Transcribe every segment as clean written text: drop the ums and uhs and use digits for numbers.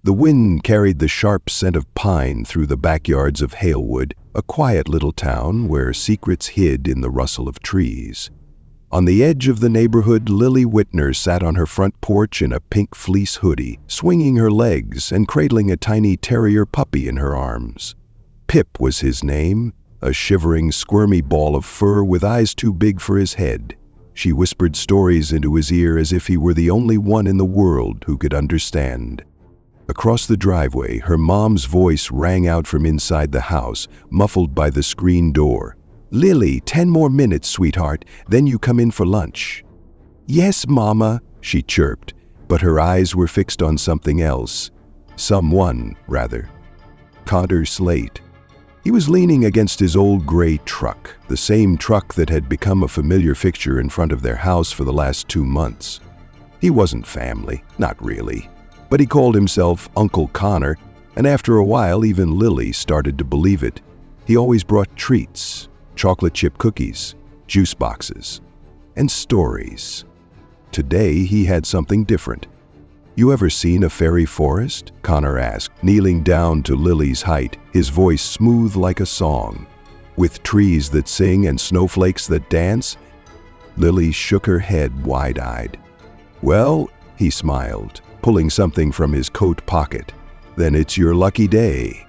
The wind carried the sharp scent of pine through the backyards of Halewood, a quiet little town where secrets hid in the rustle of trees. On the edge of the neighborhood, Lily Whitner sat on her front porch in a pink fleece hoodie, swinging her legs and cradling a tiny terrier puppy in her arms. Pip was his name, a shivering, squirmy ball of fur with eyes too big for his head. She whispered stories into his ear as if he were the only one in the world who could understand. Across the driveway, her mom's voice rang out from inside the house, muffled by the screen door. "Lily, 10 more minutes, sweetheart, then you come in for lunch." "Yes, Mama," she chirped, but her eyes were fixed on something else. Someone, rather. Connor Slate. He was leaning against his old gray truck, the same truck that had become a familiar fixture in front of their house for the last 2 months. He wasn't family, not really. But he called himself Uncle Connor, and after a while even Lily started to believe it. He always brought treats, chocolate chip cookies, juice boxes, and stories. Today he had something different. "You ever seen a fairy forest?" Connor asked, kneeling down to Lily's height, his voice smooth like a song. "With trees that sing and snowflakes that dance?" Lily shook her head wide-eyed. "Well," he smiled, pulling something from his coat pocket. "Then it's your lucky day."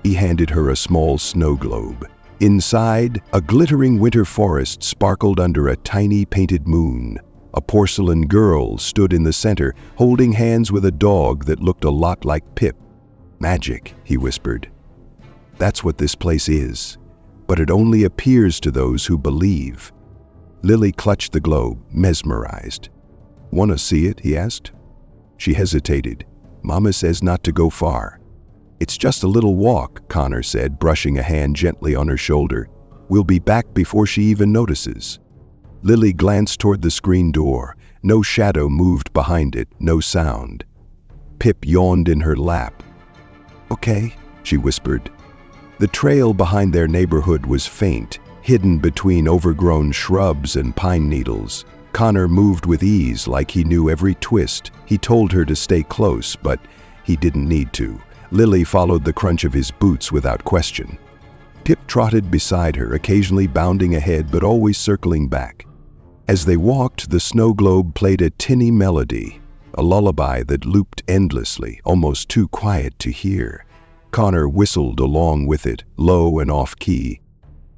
He handed her a small snow globe. Inside, a glittering winter forest sparkled under a tiny painted moon. A porcelain girl stood in the center, holding hands with a dog that looked a lot like Pip. "Magic," he whispered. "That's what this place is. But it only appears to those who believe." Lily clutched the globe, mesmerized. "Want to see it?" he asked. She hesitated. "Mama says not to go far." "It's just a little walk," Connor said, brushing a hand gently on her shoulder. "We'll be back before she even notices." Lily glanced toward the screen door. No shadow moved behind it, no sound. Pip yawned in her lap. "Okay," she whispered. The trail behind their neighborhood was faint, hidden between overgrown shrubs and pine needles. Connor moved with ease, like he knew every twist. He told her to stay close, but he didn't need to. Lily followed the crunch of his boots without question. Pip trotted beside her, occasionally bounding ahead but always circling back. As they walked, the snow globe played a tinny melody, a lullaby that looped endlessly, almost too quiet to hear. Connor whistled along with it, low and off-key.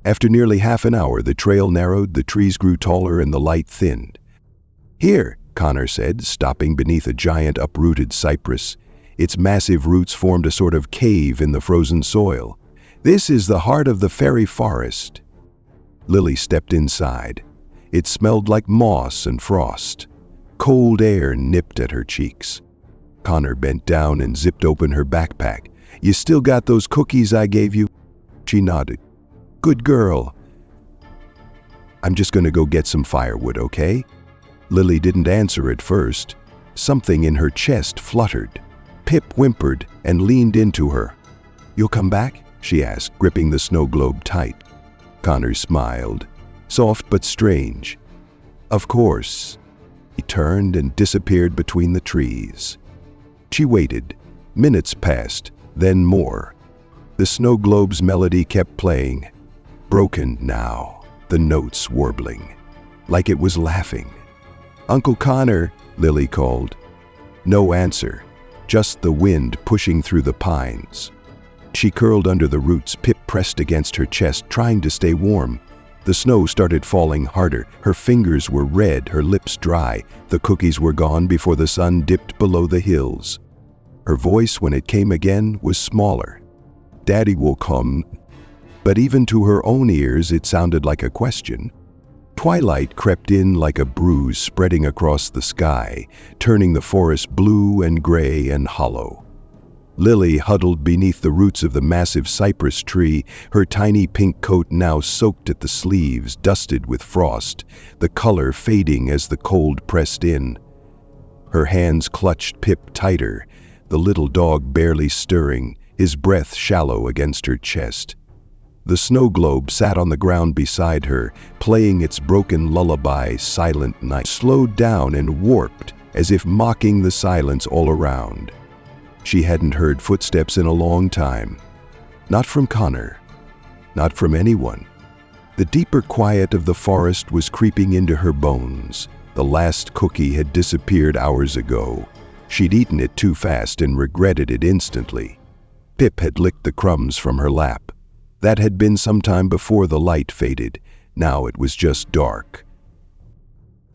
After nearly half an hour, the trail narrowed, the trees grew taller, and the light thinned. "Here," Connor said, stopping beneath a giant uprooted cypress. Its massive roots formed a sort of cave in the frozen soil. "This is the heart of the fairy forest." Lily stepped inside. It smelled like moss and frost. Cold air nipped at her cheeks. Connor bent down and zipped open her backpack. "You still got those cookies I gave you?" She nodded. "Good girl. I'm just going to go get some firewood, okay?" Lily didn't answer at first. Something in her chest fluttered. Pip whimpered and leaned into her. "You'll come back?" she asked, gripping the snow globe tight. Connor smiled, soft but strange. "Of course." He turned and disappeared between the trees. She waited. Minutes passed, then more. The snow globe's melody kept playing. Broken now, the notes warbling, like it was laughing. "Uncle Connor," Lily called. No answer, just the wind pushing through the pines. She curled under the roots, Pip pressed against her chest, trying to stay warm. The snow started falling harder. Her fingers were red, her lips dry. The cookies were gone before the sun dipped below the hills. Her voice, when it came again, was smaller. "Daddy will come." But even to her own ears, it sounded like a question. Twilight crept in like a bruise spreading across the sky, turning the forest blue and gray and hollow. Lily huddled beneath the roots of the massive cypress tree, her tiny pink coat now soaked at the sleeves, dusted with frost, the color fading as the cold pressed in. Her hands clutched Pip tighter, the little dog barely stirring, his breath shallow against her chest. The snow globe sat on the ground beside her, playing its broken lullaby, Silent Night, slowed down and warped, as if mocking the silence all around. She hadn't heard footsteps in a long time. Not from Connor. Not from anyone. The deeper quiet of the forest was creeping into her bones. The last cookie had disappeared hours ago. She'd eaten it too fast and regretted it instantly. Pip had licked the crumbs from her lap. That had been some time before the light faded. Now it was just dark.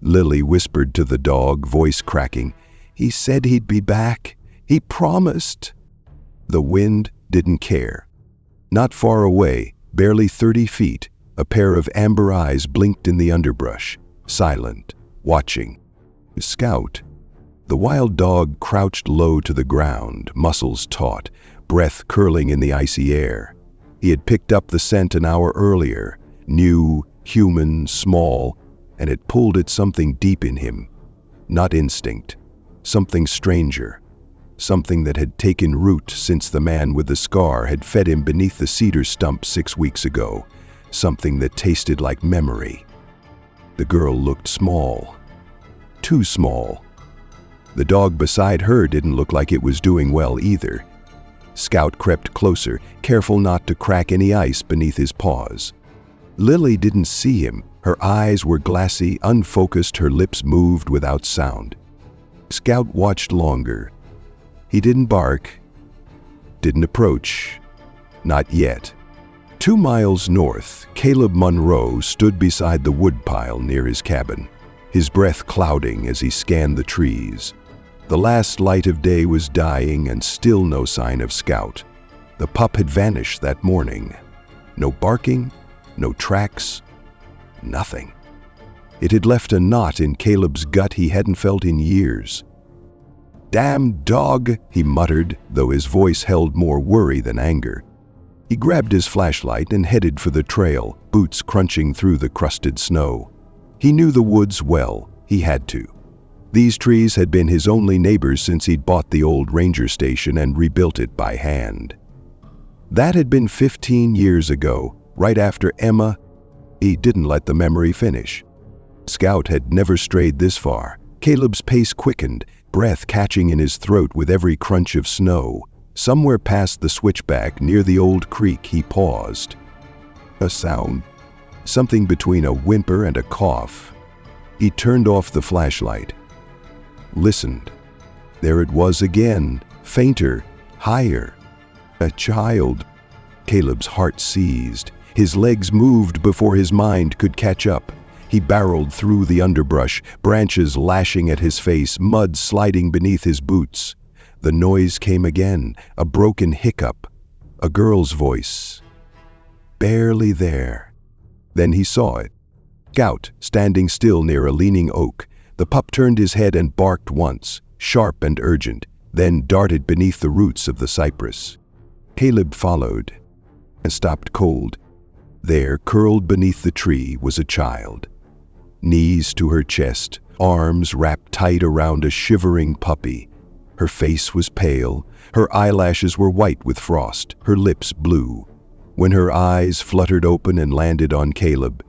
Lily whispered to the dog, voice cracking, "He said he'd be back. He promised." The wind didn't care. Not far away, barely 30 feet, a pair of amber eyes blinked in the underbrush, silent, watching. Scout. The wild dog crouched low to the ground, muscles taut, breath curling in the icy air. He had picked up the scent an hour earlier, new, human, small, and it pulled at something deep in him. Not instinct, something stranger, something that had taken root since the man with the scar had fed him beneath the cedar stump 6 weeks ago, something that tasted like memory. The girl looked small, too small. The dog beside her didn't look like it was doing well either. Scout crept closer, careful not to crack any ice beneath his paws. Lily didn't see him. Her eyes were glassy, unfocused, her lips moved without sound. Scout watched longer. He didn't bark, didn't approach, not yet. 2 miles north, Caleb Monroe stood beside the woodpile near his cabin, his breath clouding as he scanned the trees. The last light of day was dying and still no sign of Scout. The pup had vanished that morning. No barking, no tracks, nothing. It had left a knot in Caleb's gut he hadn't felt in years. "Damn dog," he muttered, though his voice held more worry than anger. He grabbed his flashlight and headed for the trail, boots crunching through the crusted snow. He knew the woods well. He had to. These trees had been his only neighbors since he'd bought the old ranger station and rebuilt it by hand. That had been 15 years ago, right after Emma. He didn't let the memory finish. Scout had never strayed this far. Caleb's pace quickened, breath catching in his throat with every crunch of snow. Somewhere past the switchback near the old creek, he paused. A sound. Something between a whimper and a cough. He turned off the flashlight. Listened. There it was again, fainter, higher. A child. Caleb's heart seized. His legs moved before his mind could catch up. He barreled through the underbrush, branches lashing at his face, mud sliding beneath his boots. The noise came again, a broken hiccup, a girl's voice. Barely there. Then he saw it. Scout, standing still near a leaning oak. The pup turned his head and barked once, sharp and urgent, then darted beneath the roots of the cypress. Caleb followed and stopped cold. There, curled beneath the tree, was a child. Knees to her chest, arms wrapped tight around a shivering puppy. Her face was pale, her eyelashes were white with frost, her lips blue. When her eyes fluttered open and landed on Caleb,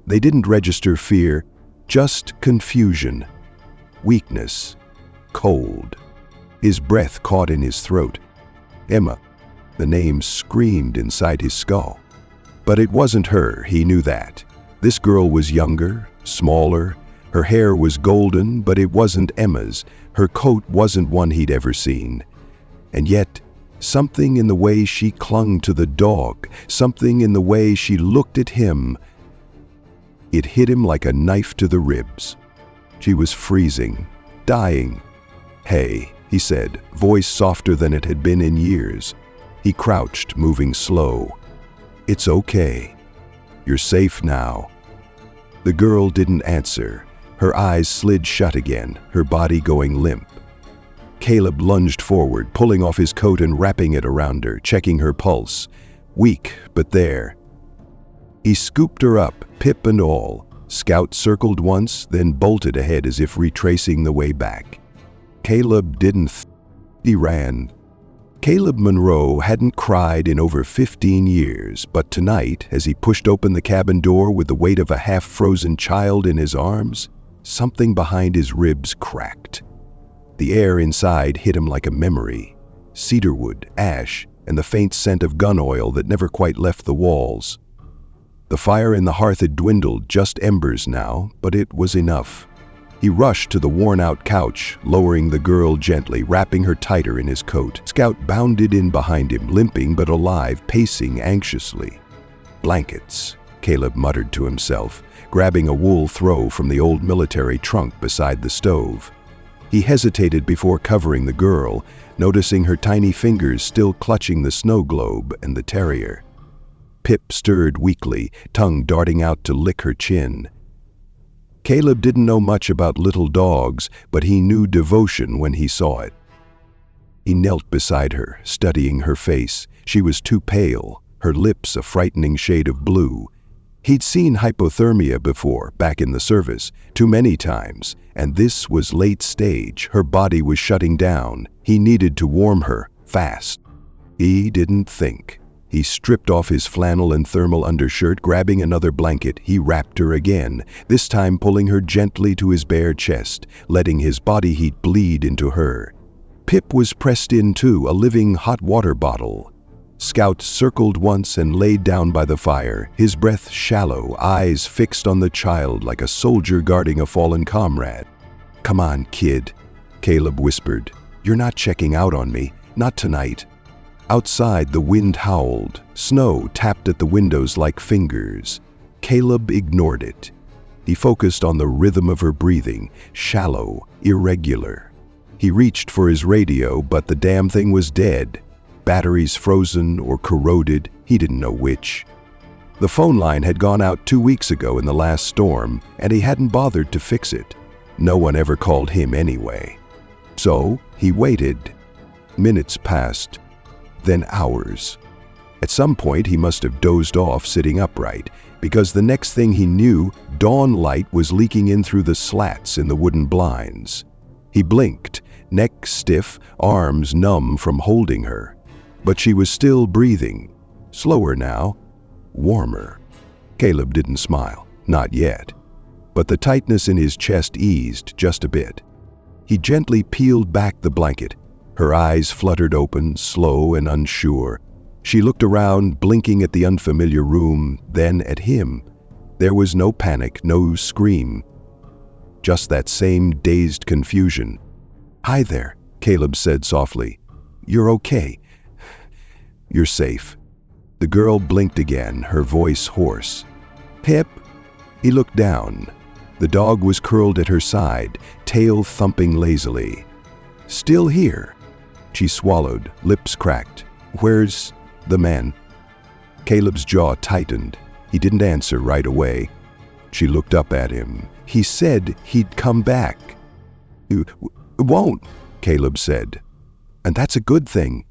they didn't register fear, just confusion, weakness, cold. His breath caught in his throat. Emma. The name screamed inside his skull. But it wasn't her, he knew that. This girl was younger, smaller. Her hair was golden, but it wasn't Emma's. Her coat wasn't one he'd ever seen. And yet, something in the way she clung to the dog, something in the way she looked at him, it hit him like a knife to the ribs. She was freezing, dying. "Hey," he said, voice softer than it had been in years. He crouched, moving slow. "It's okay. You're safe now." The girl didn't answer. Her eyes slid shut again, her body going limp. Caleb lunged forward, pulling off his coat and wrapping it around her, checking her pulse. Weak, but there. He scooped her up, pip and all. Scout circled once, then bolted ahead as if retracing the way back. Caleb didn't. He ran. Caleb Monroe hadn't cried in over 15 years, but tonight, as he pushed open the cabin door with the weight of a half-frozen child in his arms, something behind his ribs cracked. The air inside hit him like a memory. cedarwood, ash, and the faint scent of gun oil that never quite left the walls. The fire in the hearth had dwindled, just embers now, but it was enough. He rushed to the worn-out couch, lowering the girl gently, wrapping her tighter in his coat. Scout bounded in behind him, limping but alive, pacing anxiously. "Blankets," Caleb muttered to himself, grabbing a wool throw from the old military trunk beside the stove. He hesitated before covering the girl, noticing her tiny fingers still clutching the snow globe and the terrier. Pip stirred weakly, tongue darting out to lick her chin. Caleb didn't know much about little dogs, but he knew devotion when he saw it. He knelt beside her, studying her face. She was too pale, her lips a frightening shade of blue. He'd seen hypothermia before, back in the service, too many times, and this was late stage. Her body was shutting down. He needed to warm her, fast. He didn't think. He stripped off his flannel and thermal undershirt, grabbing another blanket. He wrapped her again, this time pulling her gently to his bare chest, letting his body heat bleed into her. Pip was pressed in too, a living hot water bottle. Scout circled once and laid down by the fire, his breath shallow, eyes fixed on the child like a soldier guarding a fallen comrade. "Come on, kid," Caleb whispered. "You're not checking out on me, not tonight." Outside, the wind howled. Snow tapped at the windows like fingers. Caleb ignored it. He focused on the rhythm of her breathing, shallow, irregular. He reached for his radio, but the damn thing was dead. Batteries frozen or corroded, he didn't know which. The phone line had gone out 2 weeks ago in the last storm, and he hadn't bothered to fix it. No one ever called him anyway. So he waited. Minutes passed. Then hours. At some point, he must have dozed off sitting upright, because the next thing he knew, dawn light was leaking in through the slats in the wooden blinds. He blinked, neck stiff, arms numb from holding her. But she was still breathing. Slower now, warmer. Caleb didn't smile, not yet. But the tightness in his chest eased just a bit. He gently peeled back the blanket. Her eyes fluttered open, slow and unsure. She looked around, blinking at the unfamiliar room, then at him. There was no panic, no scream. Just that same dazed confusion. "Hi there," Caleb said softly. "You're okay. You're safe." The girl blinked again, her voice hoarse. "Pip?" He looked down. The dog was curled at her side, tail thumping lazily. "Still here." She swallowed, lips cracked. "Where's the man?" Caleb's jaw tightened. He didn't answer right away. She looked up at him. "He said he'd come back." "Won't," Caleb said. "And that's a good thing."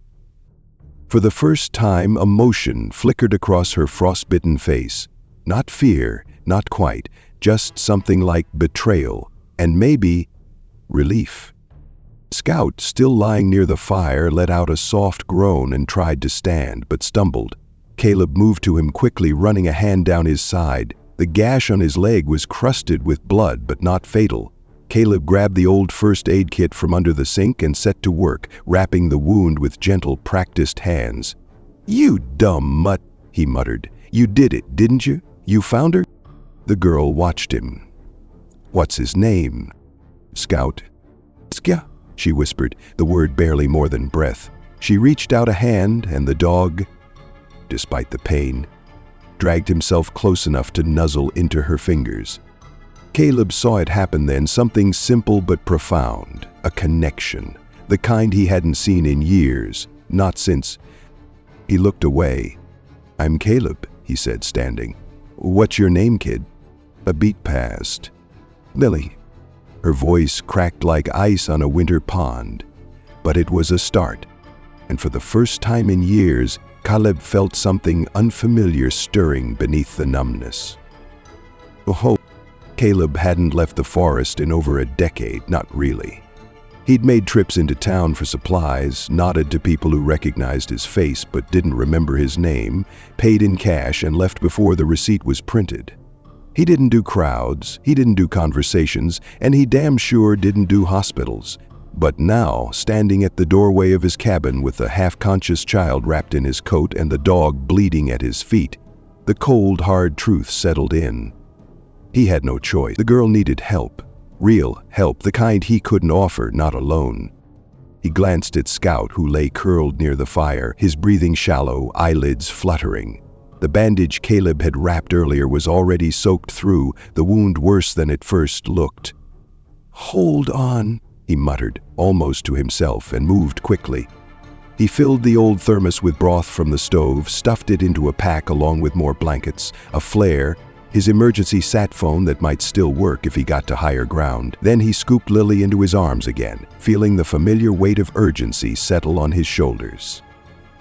For the first time, emotion flickered across her frostbitten face. Not fear, not quite, just something like betrayal, and maybe relief. Scout, still lying near the fire, let out a soft groan and tried to stand, but stumbled. Caleb moved to him quickly, running a hand down his side. The gash on his leg was crusted with blood, but not fatal. Caleb grabbed the old first aid kit from under the sink and set to work, wrapping the wound with gentle, practiced hands. "You dumb mutt," he muttered. "You did it, didn't you? You found her?" The girl watched him. "What's his name?" "Scout." "Skya," she whispered, the word barely more than breath. She reached out a hand, and the dog, despite the pain, dragged himself close enough to nuzzle into her fingers. Caleb saw it happen then, something simple but profound, a connection, the kind he hadn't seen in years, not since. He looked away. "I'm Caleb," he said, standing. "What's your name, kid?" A beat passed. "Lily." Her voice cracked like ice on a winter pond. But it was a start. And for the first time in years, Caleb felt something unfamiliar stirring beneath the numbness. Oh, Caleb hadn't left the forest in over a decade, not really. He'd made trips into town for supplies, nodded to people who recognized his face but didn't remember his name, paid in cash and left before the receipt was printed. He didn't do crowds, he didn't do conversations, and he damn sure didn't do hospitals. But now, standing at the doorway of his cabin with the half-conscious child wrapped in his coat and the dog bleeding at his feet, the cold, hard truth settled in. He had no choice. The girl needed help. Real help, the kind he couldn't offer, not alone. He glanced at Scout, who lay curled near the fire, his breathing shallow, eyelids fluttering. The bandage Caleb had wrapped earlier was already soaked through, the wound worse than it first looked. "Hold on," he muttered, almost to himself, and moved quickly. He filled the old thermos with broth from the stove, stuffed it into a pack along with more blankets, a flare, his emergency sat phone that might still work if he got to higher ground. Then he scooped Lily into his arms again, feeling the familiar weight of urgency settle on his shoulders.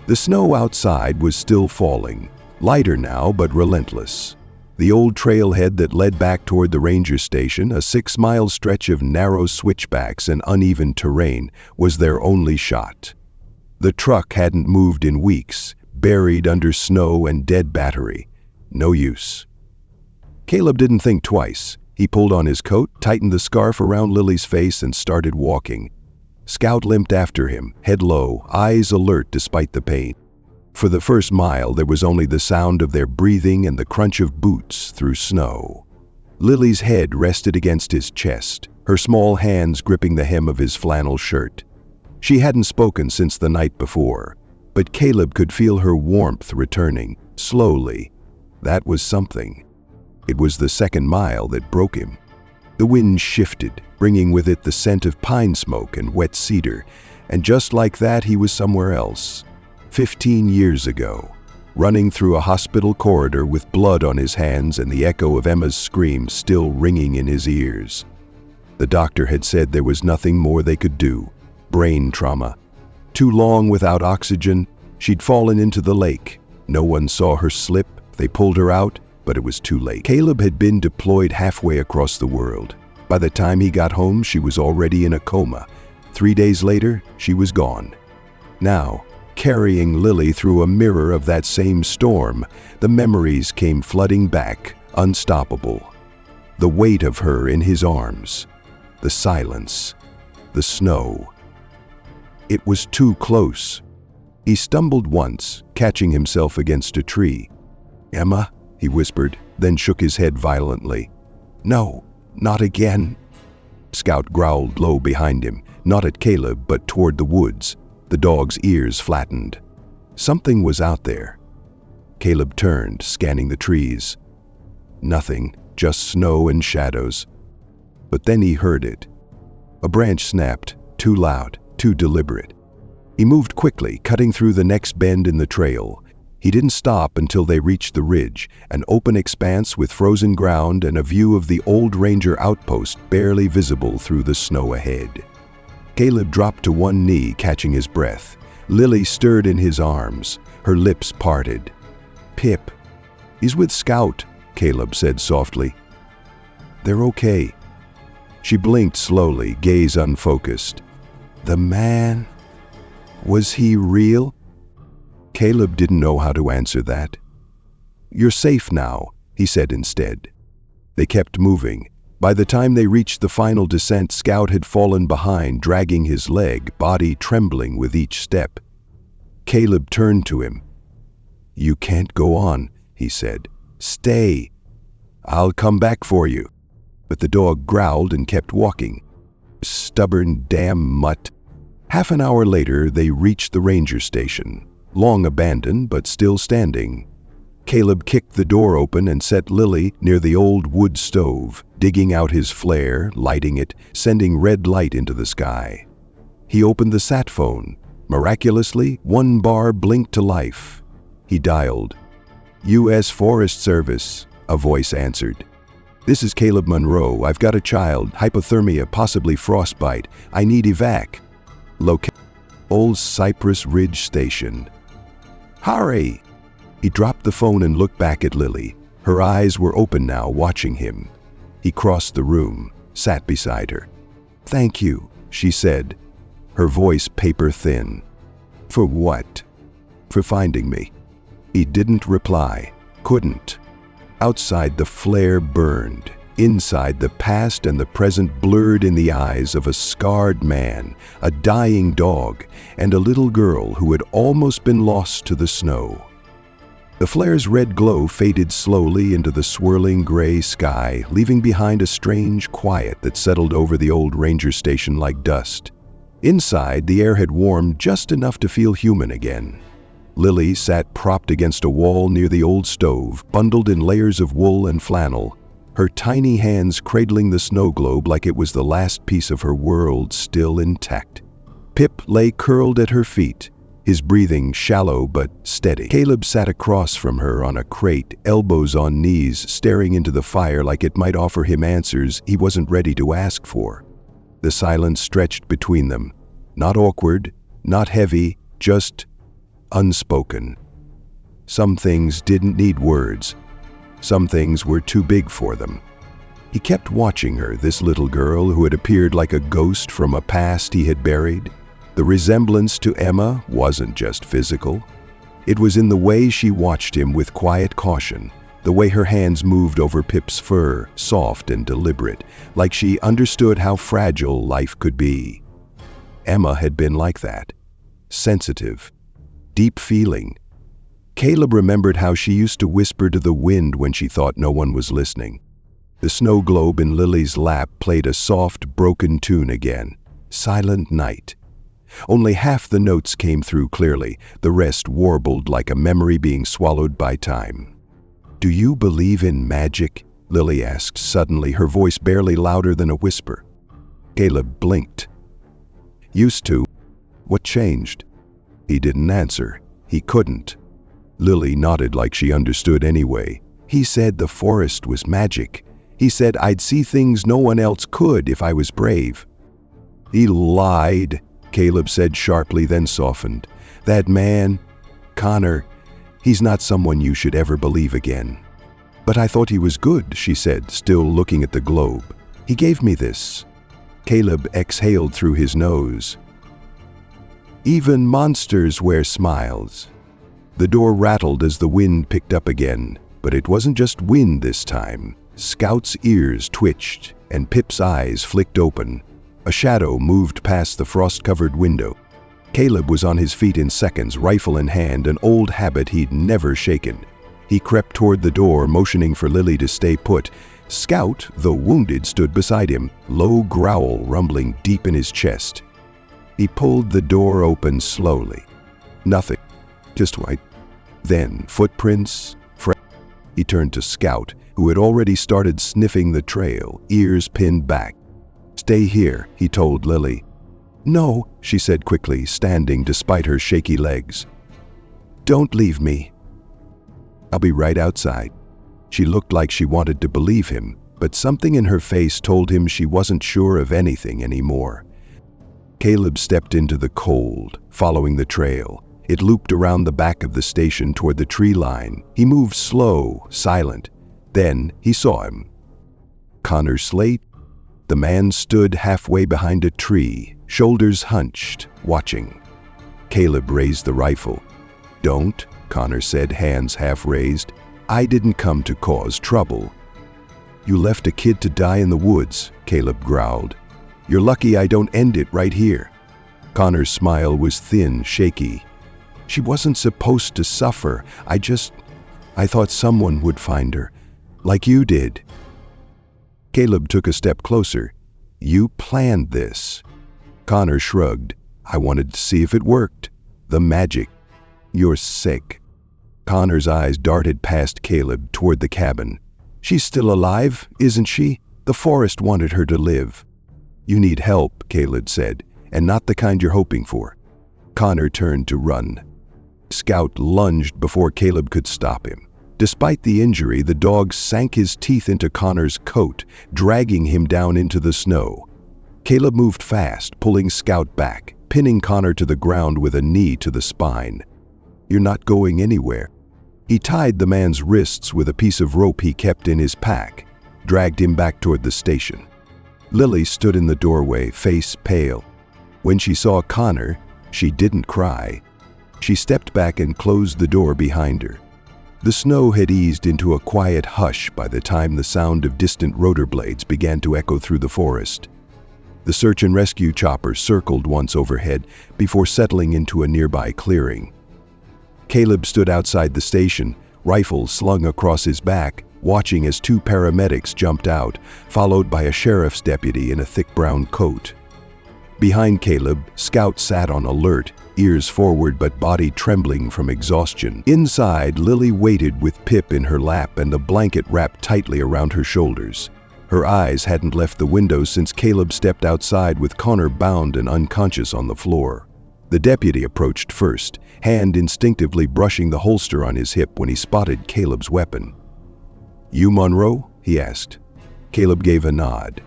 The snow outside was still falling, lighter now but relentless. The old trailhead that led back toward the ranger station, a 6-mile stretch of narrow switchbacks and uneven terrain, was their only shot. The truck hadn't moved in weeks, buried under snow and dead battery. No use. Caleb didn't think twice. He pulled on his coat, tightened the scarf around Lily's face, and started walking. Scout limped after him, head low, eyes alert despite the pain. For the first mile, there was only the sound of their breathing and the crunch of boots through snow. Lily's head rested against his chest, her small hands gripping the hem of his flannel shirt. She hadn't spoken since the night before, but Caleb could feel her warmth returning, slowly. That was something. It was the second mile that broke him. The wind shifted, bringing with it the scent of pine smoke and wet cedar, and just like that he was somewhere else. 15 years ago, running through a hospital corridor with blood on his hands and the echo of Emma's scream still ringing in his ears. The doctor had said there was nothing more they could do. Brain trauma. Too long without oxygen, she'd fallen into the lake. No one saw her slip. They pulled her out, but it was too late. Caleb had been deployed halfway across the world. By the time he got home, she was already in a coma. 3 days later, she was gone. Now, carrying Lily through a mirror of that same storm, the memories came flooding back, unstoppable. The weight of her in his arms, the silence, the snow. It was too close. He stumbled once, catching himself against a tree. "Emma?" he whispered, then shook his head violently. "No, not again." Scout growled low behind him, not at Caleb, but toward the woods. The dog's ears flattened. Something was out there. Caleb turned, scanning the trees. Nothing, just snow and shadows. But then he heard it. A branch snapped, too loud, too deliberate. He moved quickly, cutting through the next bend in the trail. He didn't stop until they reached the ridge, an open expanse with frozen ground and a view of the old ranger outpost barely visible through the snow ahead. Caleb dropped to one knee, catching his breath. Lily stirred in his arms, her lips parted. "Pip." "He's with Scout," Caleb said softly. "They're okay." She blinked slowly, gaze unfocused. "The man? Was he real?" Caleb didn't know how to answer that. "You're safe now," he said instead. They kept moving. By the time they reached the final descent, Scout had fallen behind, dragging his leg, body trembling with each step. Caleb turned to him. "You can't go on," he said. "Stay. I'll come back for you." But the dog growled and kept walking. Stubborn damn mutt. Half an hour later, they reached the ranger station, long abandoned but still standing. Caleb kicked the door open and set Lily near the old wood stove, digging out his flare, lighting it, sending red light into the sky. He opened the sat phone. Miraculously, one bar blinked to life. He dialed. "U.S. Forest Service," a voice answered. "This is Caleb Monroe. I've got a child, hypothermia, possibly frostbite. I need evac. Old Cypress Ridge Station." "Hurry!" He dropped the phone and looked back at Lily. Her eyes were open now, watching him. He crossed the room, sat beside her. "Thank you," she said, her voice paper thin. "For what?" "For finding me." He didn't reply. Couldn't. Outside, the flare burned. Inside, the past and the present blurred in the eyes of a scarred man, a dying dog, and a little girl who had almost been lost to the snow. The flare's red glow faded slowly into the swirling gray sky, leaving behind a strange quiet that settled over the old ranger station like dust. Inside, the air had warmed just enough to feel human again. Lily sat propped against a wall near the old stove, bundled in layers of wool and flannel, her tiny hands cradling the snow globe like it was the last piece of her world still intact. Pip lay curled at her feet, his breathing shallow but steady. Caleb sat across from her on a crate, elbows on knees, staring into the fire like it might offer him answers he wasn't ready to ask for. The silence stretched between them, not awkward, not heavy, just unspoken. Some things didn't need words. Some things were too big for them. He kept watching her, this little girl who had appeared like a ghost from a past he had buried. The resemblance to Emma wasn't just physical. It was in the way she watched him with quiet caution, the way her hands moved over Pip's fur, soft and deliberate, like she understood how fragile life could be. Emma had been like that. Sensitive, deep feeling. Caleb remembered how she used to whisper to the wind when she thought no one was listening. The snow globe in Lily's lap played a soft, broken tune again. Silent Night. Only half the notes came through clearly, the rest warbled like a memory being swallowed by time. "Do you believe in magic?" Lily asked suddenly, her voice barely louder than a whisper. Caleb blinked. "Used to. What changed?" He didn't answer. He couldn't. Lily nodded like she understood anyway. "He said the forest was magic. He said I'd see things no one else could if I was brave." "He lied," Caleb said sharply, then softened. "That man, Connor, he's not someone you should ever believe again." "But I thought he was good," she said, still looking at the globe. "He gave me this." Caleb exhaled through his nose. "Even monsters wear smiles." The door rattled as the wind picked up again, but it wasn't just wind this time. Scout's ears twitched, and Pip's eyes flicked open. A shadow moved past the frost-covered window. Caleb was on his feet in seconds, rifle in hand, an old habit he'd never shaken. He crept toward the door, motioning for Lily to stay put. Scout, though wounded, stood beside him, low growl rumbling deep in his chest. He pulled the door open slowly. Nothing, just white. Then footprints. He turned to Scout, who had already started sniffing the trail, ears pinned back. "Stay here," he told Lily. "No," she said quickly, standing despite her shaky legs. "Don't leave me." "I'll be right outside." She looked like she wanted to believe him, but something in her face told him she wasn't sure of anything anymore. Caleb stepped into the cold, following the trail. It looped around the back of the station toward the tree line. He moved slow, silent. Then he saw him. Connor Slate. The man stood halfway behind a tree, shoulders hunched, watching. Caleb raised the rifle. "Don't," Connor said, hands half raised. "I didn't come to cause trouble." "You left a kid to die in the woods," Caleb growled. "You're lucky I don't end it right here." Connor's smile was thin, shaky. "She wasn't supposed to suffer. I thought someone would find her, like you did." Caleb took a step closer. "You planned this." Connor shrugged. "I wanted to see if it worked. The magic." "You're sick." Connor's eyes darted past Caleb toward the cabin. "She's still alive, isn't she? The forest wanted her to live." "You need help," Caleb said, "and not the kind you're hoping for." Connor turned to run. Scout lunged before Caleb could stop him. Despite the injury, the dog sank his teeth into Connor's coat, dragging him down into the snow. Caleb moved fast, pulling Scout back, pinning Connor to the ground with a knee to the spine. "You're not going anywhere." He tied the man's wrists with a piece of rope he kept in his pack, dragged him back toward the station. Lily stood in the doorway, face pale. When she saw Connor, she didn't cry. She stepped back and closed the door behind her. The snow had eased into a quiet hush by the time the sound of distant rotor blades began to echo through the forest. The search and rescue chopper circled once overhead before settling into a nearby clearing. Caleb stood outside the station, rifle slung across his back, watching as two paramedics jumped out, followed by a sheriff's deputy in a thick brown coat. Behind Caleb, Scout sat on alert, ears forward but body trembling from exhaustion. Inside, Lily waited with Pip in her lap and the blanket wrapped tightly around her shoulders. Her eyes hadn't left the window since Caleb stepped outside with Connor bound and unconscious on the floor. The deputy approached first, hand instinctively brushing the holster on his hip when he spotted Caleb's weapon. "You Monroe?" he asked. Caleb gave a nod.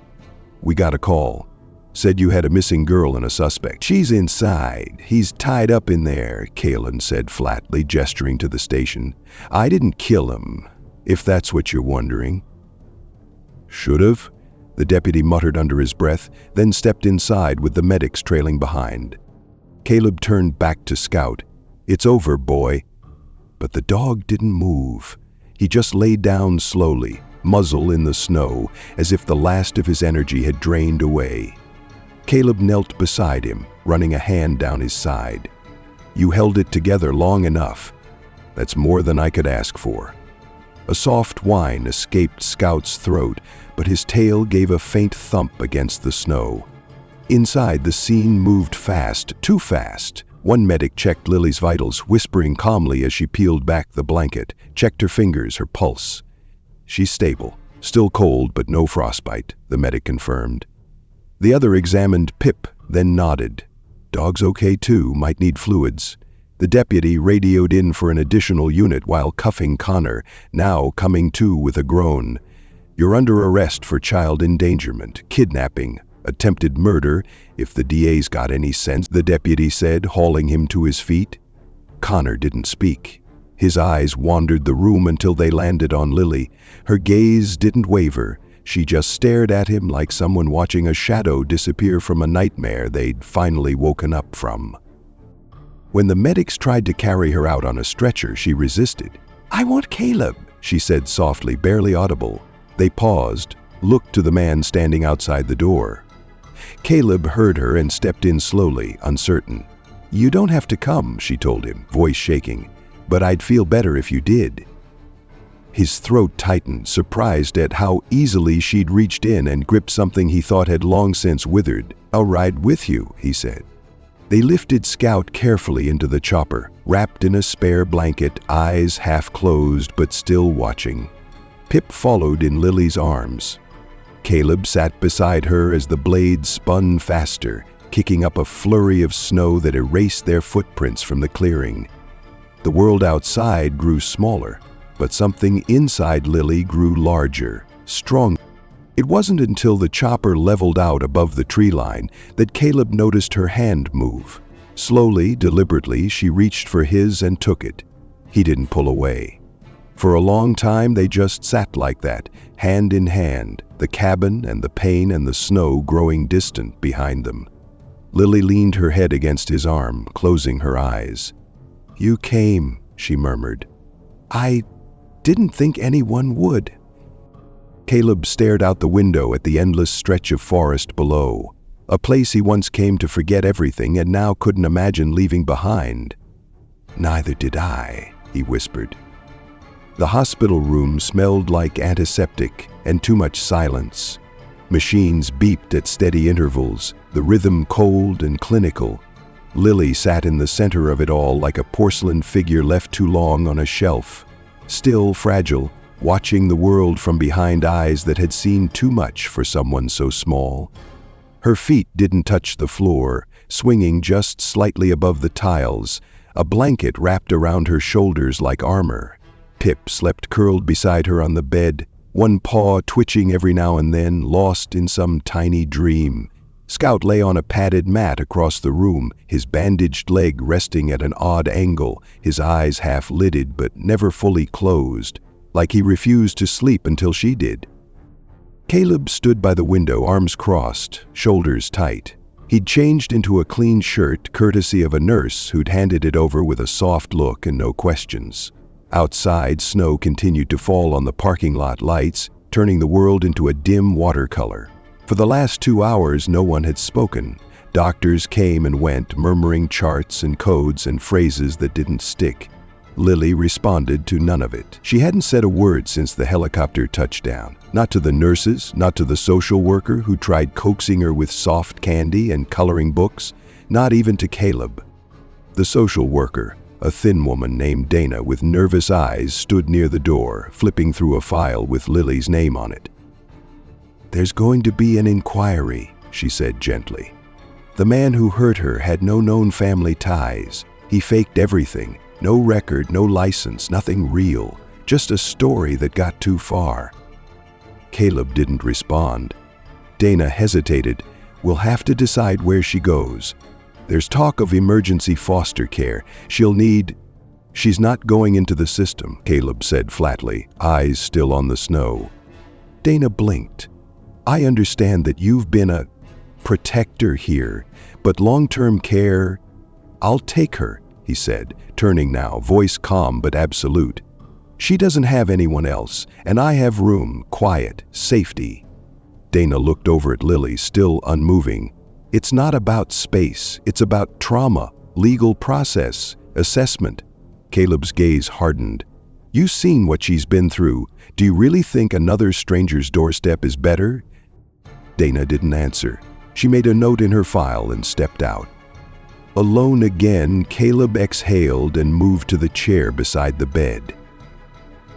"We got a call. Said you had a missing girl and a suspect." "She's inside. He's tied up in there," Kalen said flatly, gesturing to the station. "I didn't kill him, if that's what you're wondering." "Should've," the deputy muttered under his breath, then stepped inside with the medics trailing behind. Caleb turned back to Scout. "It's over, boy." But the dog didn't move. He just lay down slowly, muzzle in the snow, as if the last of his energy had drained away. Caleb knelt beside him, running a hand down his side. "You held it together long enough. That's more than I could ask for." A soft whine escaped Scout's throat, but his tail gave a faint thump against the snow. Inside, the scene moved fast, too fast. One medic checked Lily's vitals, whispering calmly as she peeled back the blanket, checked her fingers, her pulse. "She's stable. Still cold, but no frostbite," the medic confirmed. The other examined Pip, then nodded. "Dog's okay too, might need fluids." The deputy radioed in for an additional unit while cuffing Connor, now coming to with a groan. "You're under arrest for child endangerment, kidnapping, attempted murder, if the DA's got any sense," the deputy said, hauling him to his feet. Connor didn't speak. His eyes wandered the room until they landed on Lily. Her gaze didn't waver. She just stared at him like someone watching a shadow disappear from a nightmare they'd finally woken up from. When the medics tried to carry her out on a stretcher, she resisted. "I want Caleb," she said softly, barely audible. They paused, looked to the man standing outside the door. Caleb heard her and stepped in slowly, uncertain. "You don't have to come," she told him, voice shaking, "but I'd feel better if you did." His throat tightened, surprised at how easily she'd reached in and gripped something he thought had long since withered. "I'll ride with you," he said. They lifted Scout carefully into the chopper, wrapped in a spare blanket, eyes half closed but still watching. Pip followed in Lily's arms. Caleb sat beside her as the blade spun faster, kicking up a flurry of snow that erased their footprints from the clearing. The world outside grew smaller, but something inside Lily grew larger, stronger. It wasn't until the chopper leveled out above the tree line that Caleb noticed her hand move. Slowly, deliberately, she reached for his and took it. He didn't pull away. For a long time, they just sat like that, hand in hand, the cabin and the pain and the snow growing distant behind them. Lily leaned her head against his arm, closing her eyes. "You came," she murmured. "I didn't think anyone would." Caleb stared out the window at the endless stretch of forest below, a place he once came to forget everything and now couldn't imagine leaving behind. "Neither did I," he whispered. The hospital room smelled like antiseptic and too much silence. Machines beeped at steady intervals, the rhythm cold and clinical. Lily sat in the center of it all like a porcelain figure left too long on a shelf, still fragile, watching the world from behind eyes that had seen too much for someone so small. Her feet didn't touch the floor, swinging just slightly above the tiles, a blanket wrapped around her shoulders like armor. Pip slept curled beside her on the bed, one paw twitching every now and then, lost in some tiny dream. Scout lay on a padded mat across the room, his bandaged leg resting at an odd angle, his eyes half-lidded but never fully closed, like he refused to sleep until she did. Caleb stood by the window, arms crossed, shoulders tight. He'd changed into a clean shirt, courtesy of a nurse who'd handed it over with a soft look and no questions. Outside, snow continued to fall on the parking lot lights, turning the world into a dim watercolor. For the last 2 hours, no one had spoken. Doctors came and went, murmuring charts and codes and phrases that didn't stick. Lily responded to none of it. She hadn't said a word since the helicopter touchdown. Not to the nurses, not to the social worker who tried coaxing her with soft candy and coloring books, not even to Caleb. The social worker, a thin woman named Dana with nervous eyes, stood near the door, flipping through a file with Lily's name on it. "There's going to be an inquiry," she said gently. "The man who hurt her had no known family ties. He faked everything. No record, no license, nothing real. Just a story that got too far." Caleb didn't respond. Dana hesitated. "We'll have to decide where she goes. There's talk of emergency foster care. She's not going into the system," Caleb said flatly, eyes still on the snow. Dana blinked. "I understand that you've been a protector here, but long-term care, I'll take her," he said, turning now, voice calm but absolute. "She doesn't have anyone else, and I have room, quiet, safety." Dana looked over at Lily, still unmoving. "It's not about space, it's about trauma, legal process, assessment." Caleb's gaze hardened. "You've seen what she's been through. Do you really think another stranger's doorstep is better?" Dana didn't answer. She made a note in her file and stepped out. Alone again, Caleb exhaled and moved to the chair beside the bed.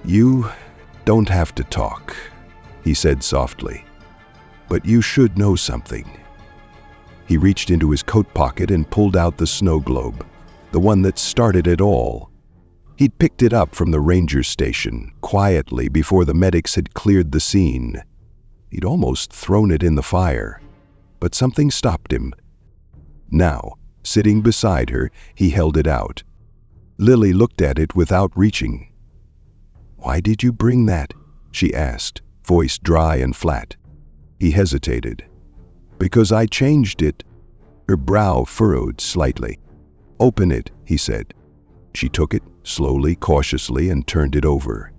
"You don't have to talk," he said softly. "But you should know something." He reached into his coat pocket and pulled out the snow globe, the one that started it all. He'd picked it up from the ranger station, quietly before the medics had cleared the scene. He'd almost thrown it in the fire, but something stopped him. Now, sitting beside her, he held it out. Lily looked at it without reaching. "Why did you bring that?" she asked, voice dry and flat. He hesitated. "Because I changed it." Her brow furrowed slightly. "Open it," he said. She took it, slowly, cautiously, and turned it over.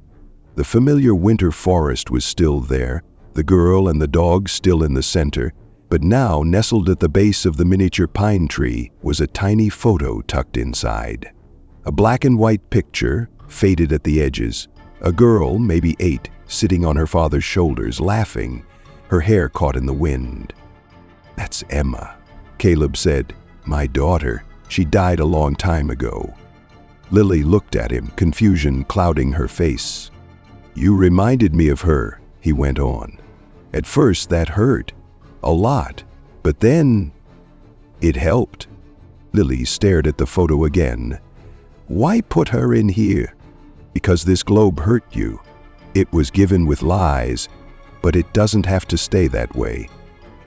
The familiar winter forest was still there, the girl and the dog still in the center, but now, nestled at the base of the miniature pine tree, was a tiny photo tucked inside. A black and white picture, faded at the edges. A girl, maybe 8, sitting on her father's shoulders, laughing, her hair caught in the wind. "That's Emma," Caleb said. "My daughter. She died a long time ago." Lily looked at him, confusion clouding her face. "You reminded me of her," he went on. "At first that hurt. A lot. But then it helped." Lily stared at the photo again. "Why put her in here?" "Because this globe hurt you. It was given with lies, but it doesn't have to stay that way.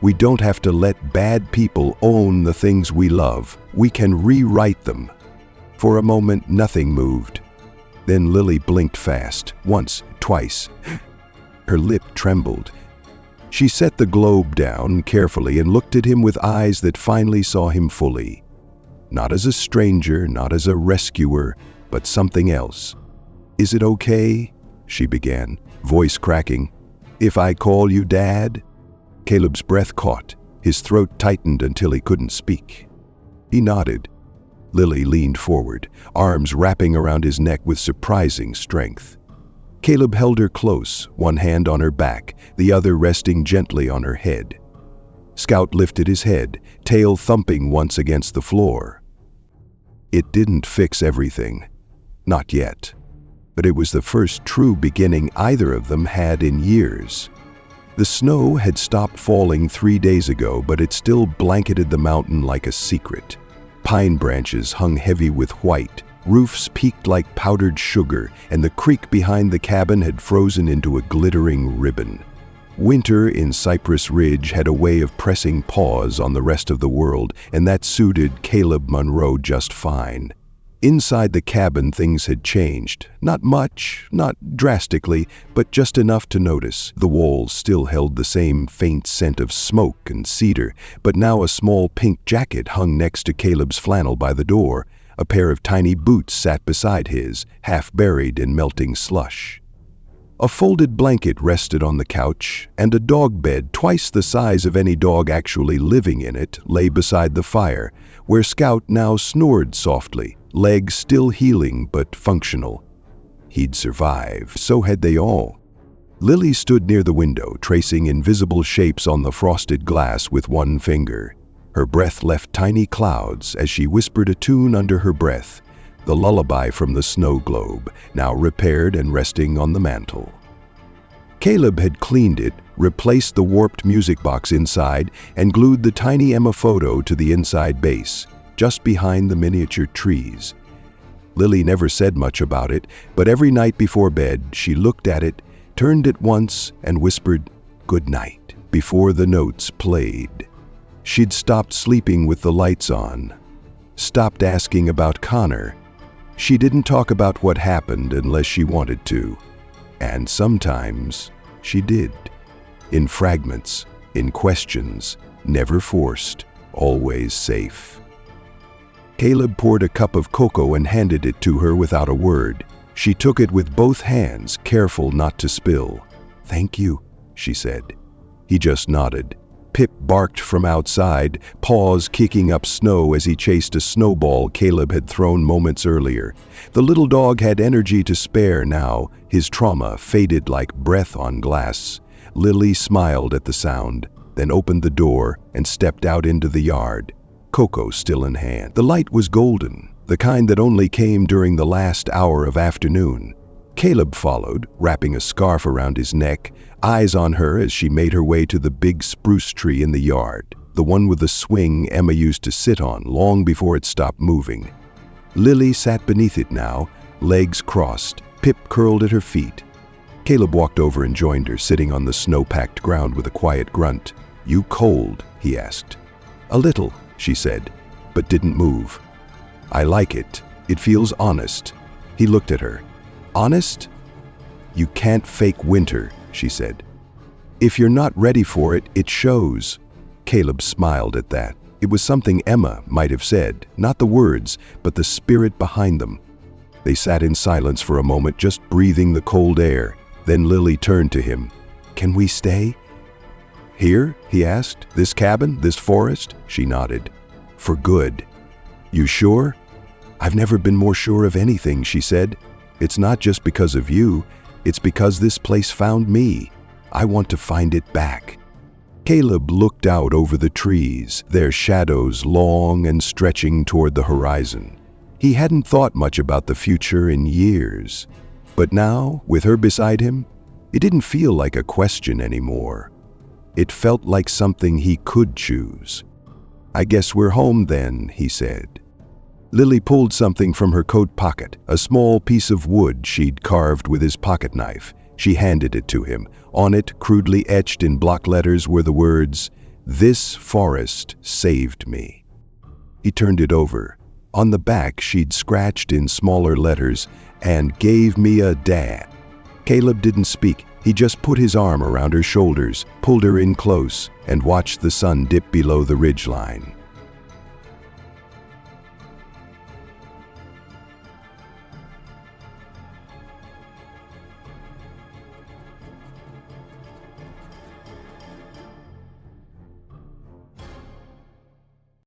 We don't have to let bad people own the things we love. We can rewrite them." For a moment, nothing moved. Then Lily blinked fast, once, twice. Her lip trembled. She set the globe down carefully and looked at him with eyes that finally saw him fully. Not as a stranger, not as a rescuer, but something else. "Is it okay?" she began, voice cracking. "If I call you Dad?" Caleb's breath caught. His throat tightened until he couldn't speak. He nodded. Lily leaned forward, arms wrapping around his neck with surprising strength. Caleb held her close, one hand on her back, the other resting gently on her head. Scout lifted his head, tail thumping once against the floor. It didn't fix everything. Not yet. But it was the first true beginning either of them had in years. The snow had stopped falling 3 days ago, but it still blanketed the mountain like a secret. Pine branches hung heavy with white, roofs peaked like powdered sugar, and the creek behind the cabin had frozen into a glittering ribbon. Winter in Cypress Ridge had a way of pressing pause on the rest of the world, and that suited Caleb Monroe just fine. Inside the cabin, things had changed. Not much, not drastically, but just enough to notice. The walls still held the same faint scent of smoke and cedar, but now a small pink jacket hung next to Caleb's flannel by the door, A pair of tiny boots sat beside his, half buried in melting slush. A folded blanket rested on the couch, and a dog bed twice the size of any dog actually living in it lay beside the fire, where Scout now snored softly, legs still healing but functional. He'd survive, so had they all. Lily stood near the window, tracing invisible shapes on the frosted glass with one finger. Her breath left tiny clouds as she whispered a tune under her breath, the lullaby from the snow globe, now repaired and resting on the mantel. Caleb had cleaned it, replaced the warped music box inside, and glued the tiny Emma photo to the inside base, just behind the miniature trees. Lily never said much about it, but every night before bed, she looked at it, turned it once, and whispered, "Good night," before the notes played. She'd stopped sleeping with the lights on, stopped asking about Connor. She didn't talk about what happened unless she wanted to, and sometimes she did. In fragments, in questions, never forced, always safe. Caleb poured a cup of cocoa and handed it to her without a word. She took it with both hands, careful not to spill. "Thank you," she said. He just nodded. Pip barked from outside, paws kicking up snow as he chased a snowball Caleb had thrown moments earlier. The little dog had energy to spare now, his trauma faded like breath on glass. Lily smiled at the sound, then opened the door and stepped out into the yard, cocoa still in hand. The light was golden, the kind that only came during the last hour of afternoon. Caleb followed, wrapping a scarf around his neck, eyes on her as she made her way to the big spruce tree in the yard, the one with the swing Emma used to sit on long before it stopped moving. Lily sat beneath it now, legs crossed, Pip curled at her feet. Caleb walked over and joined her, sitting on the snow-packed ground with a quiet grunt. "You cold?" he asked. "A little," she said, but didn't move. "I like it. It feels honest." He looked at her. "Honest? You can't fake winter," she said. "If you're not ready for it, it shows." Caleb smiled at that. It was something Emma might have said, not the words, but the spirit behind them. They sat in silence for a moment, just breathing the cold air. Then Lily turned to him. "Can we stay?" "Here?" he asked. "This cabin? This forest?" She nodded. "For good." "You sure?" "I've never been more sure of anything," she said. "It's not just because of you. It's because this place found me. I want to find it back." Caleb looked out over the trees, their shadows long and stretching toward the horizon. He hadn't thought much about the future in years. But now, with her beside him, it didn't feel like a question anymore. It felt like something he could choose. "I guess we're home then," he said. Lily pulled something from her coat pocket, a small piece of wood she'd carved with his pocket knife. She handed it to him. On it, crudely etched in block letters, were the words, "This forest saved me." He turned it over. On the back, she'd scratched in smaller letters, "And gave me a dad." Caleb didn't speak. He just put his arm around her shoulders, pulled her in close, and watched the sun dip below the ridgeline.